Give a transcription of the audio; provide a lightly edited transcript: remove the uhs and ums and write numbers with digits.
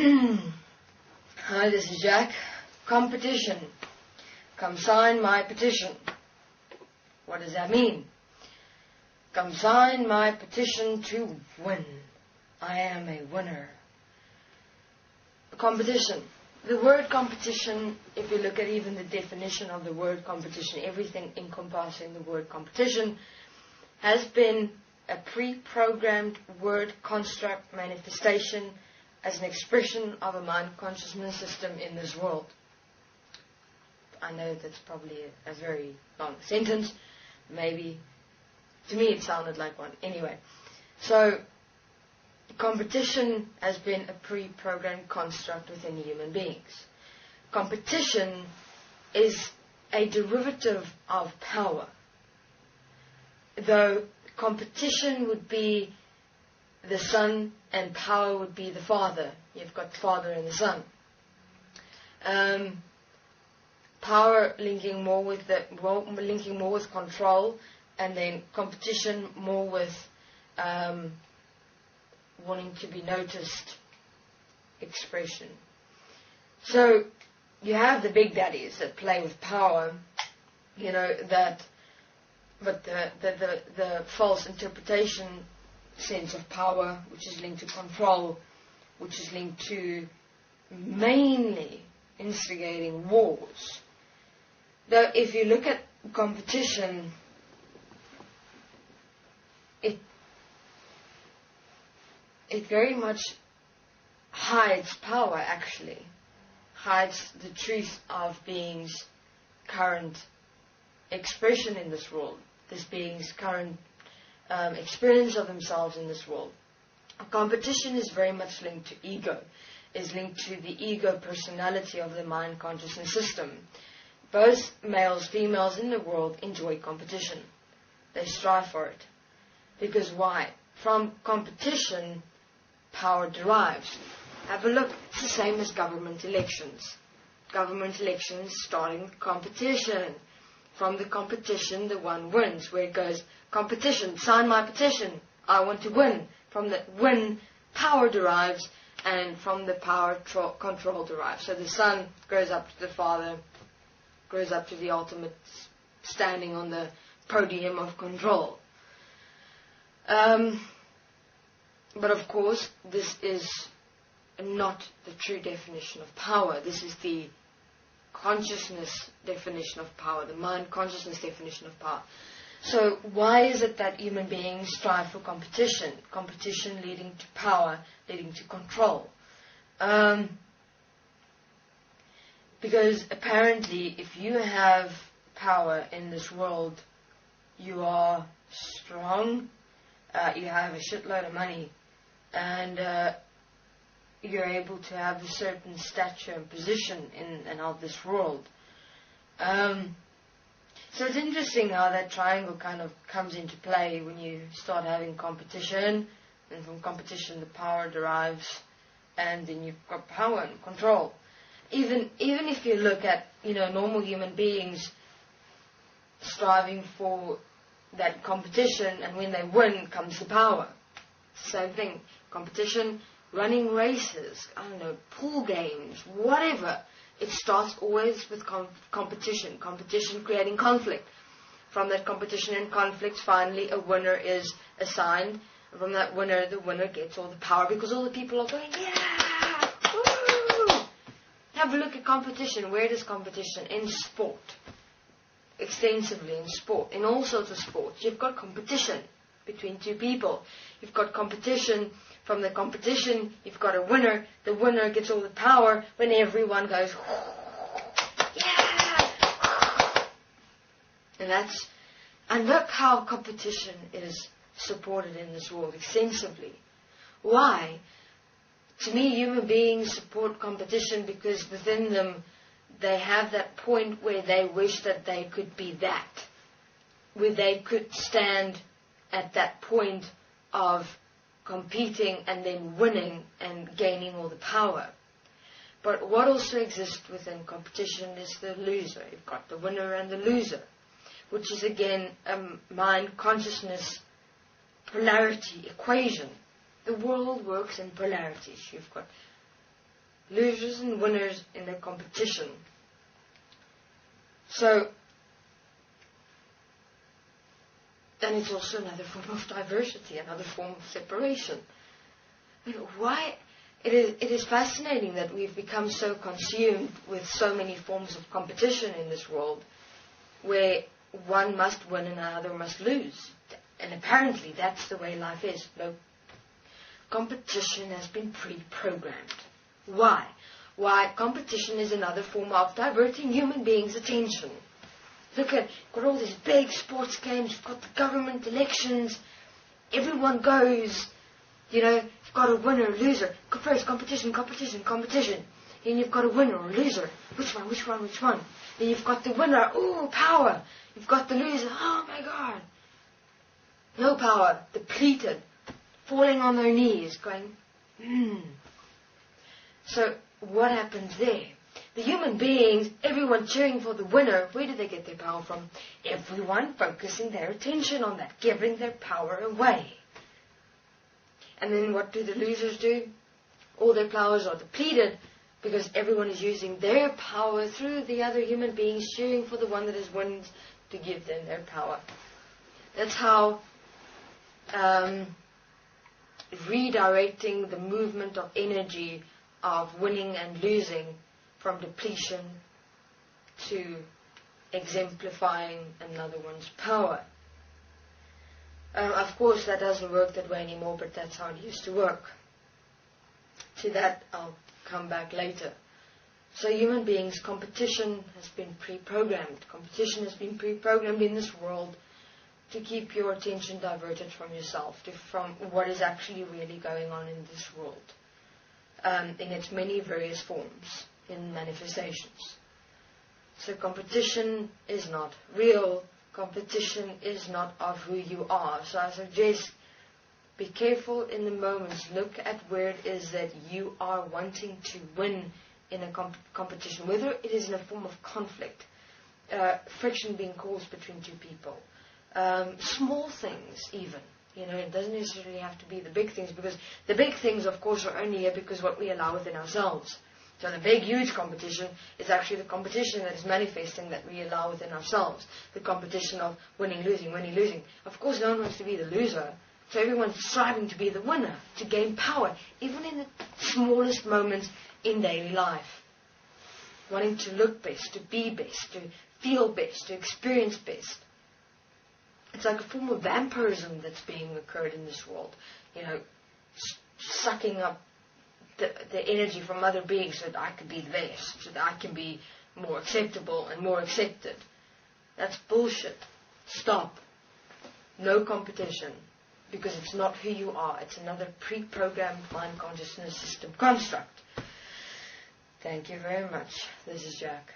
Hi, this is Jack. Competition. Come sign my petition. What does that mean? Come sign my petition to win. I am a winner. Competition. The word competition, if you look at even the definition of the word competition, everything encompassing the word competition, has been a pre-programmed word construct manifestation as an expression of a mind consciousness system in this world. I know that's probably a very long sentence. Maybe to me it sounded like one. Anyway, so competition has been a pre-programmed construct within human beings. Competition is a derivative of power. Though competition would be the son and power would be the father. You've got the father and the son. Power linking more with control, and then competition more with wanting to be noticed, expression. So you have the big daddies that play with power, but the false interpretation sense of power, which is linked to control, which is linked to mainly instigating wars. Though if you look at competition, it very much hides power, actually. Hides the truth of beings' current expression in this world. This being's current experience of themselves in this world. Competition is very much linked to ego, is linked to the ego personality of the mind consciousness system. Both males, females in the world enjoy competition. They strive for it. Because why? From competition, power derives. Have a look. It's the same as government elections. Government elections starting with competition. From the competition, the one wins. Where it goes, competition, sign my petition. I want to win. From the win, power derives, and from the power, control derives. So the son grows up to the father, grows up to the ultimate standing on the podium of control. But of course, this is not the true definition of power. This is the consciousness definition of power, the mind consciousness definition of power. So why is it that human beings strive for competition? Competition leading to power, leading to control. Because apparently if you have power in this world, you are strong, you have a shitload of money, and you're able to have a certain stature and position in and of this world. So it's interesting how that triangle kind of comes into play when you start having competition, and from competition the power derives, and then you've got power and control. Even if you look at normal human beings striving for that competition, and when they win comes the power. Same thing. Competition, running races, pool games, whatever. It starts always with competition. Competition creating conflict. From that competition and conflict, finally a winner is assigned. From that winner, the winner gets all the power because all the people are going, yeah! Woo! Have a look at competition. Where does competition? In sport. Extensively in sport. In all sorts of sports. You've got competition between two people. You've got competition. From the competition, you've got a winner. The winner gets all the power when everyone goes, yeah! And look how competition is supported in this world extensively. Why? To me, human beings support competition because within them, they have that point where they wish that they could be that. Where they could stand at that point of competing and then winning and gaining all the power. But what also exists within competition is the loser. You've got the winner and the loser, which is again a mind consciousness polarity equation. The world works in polarities. You've got losers and winners in a competition. So, and it's also another form of diversity, another form of separation. And why? It is fascinating that we've become so consumed with so many forms of competition in this world, where one must win and another must lose. And apparently that's the way life is. No, competition has been pre-programmed. Why? Why? Competition is another form of diverting human beings' attention. Look at, got all these big sports games, you've got the government elections, everyone goes, you know, you've got a winner, a loser, first competition. Then you've got a winner or a loser. Which one? Then you've got the winner, ooh, power. You've got the loser, oh my God. No power, depleted, falling on their knees, going, So what happens there? The human beings, everyone cheering for the winner, where do they get their power from? Everyone focusing their attention on that, giving their power away. And then what do the losers do? All their powers are depleted because everyone is using their power through the other human beings cheering for the one that has won to give them their power. That's how redirecting the movement of energy of winning and losing from depletion to exemplifying another one's power. Of course, that doesn't work that way anymore, but that's how it used to work. To that, I'll come back later. So human beings, competition has been pre-programmed. Competition has been pre-programmed in this world to keep your attention diverted from yourself, from what is actually really going on in this world, in its many various forms, in manifestations. So competition is not real. Competition is not of who you are. So I suggest be careful in the moments. Look at where it is that you are wanting to win in a competition, whether it is in a form of conflict, friction being caused between two people, small things even. You know, it doesn't necessarily have to be the big things, because the big things, of course, are only here because what we allow within ourselves. So the big, huge competition is actually the competition that is manifesting that we allow within ourselves. The competition of winning, losing. Of course, no one wants to be the loser. So everyone's striving to be the winner, to gain power, even in the smallest moments in daily life. Wanting to look best, to be best, to feel best, to experience best. It's like a form of vampirism that's being occurred in this world. You know, sucking up the energy from other beings so that I can be the best, so that I can be more acceptable and more accepted. That's bullshit. Stop. No competition. Because it's not who you are. It's another pre-programmed mind consciousness system construct. Thank you very much. This is Jack.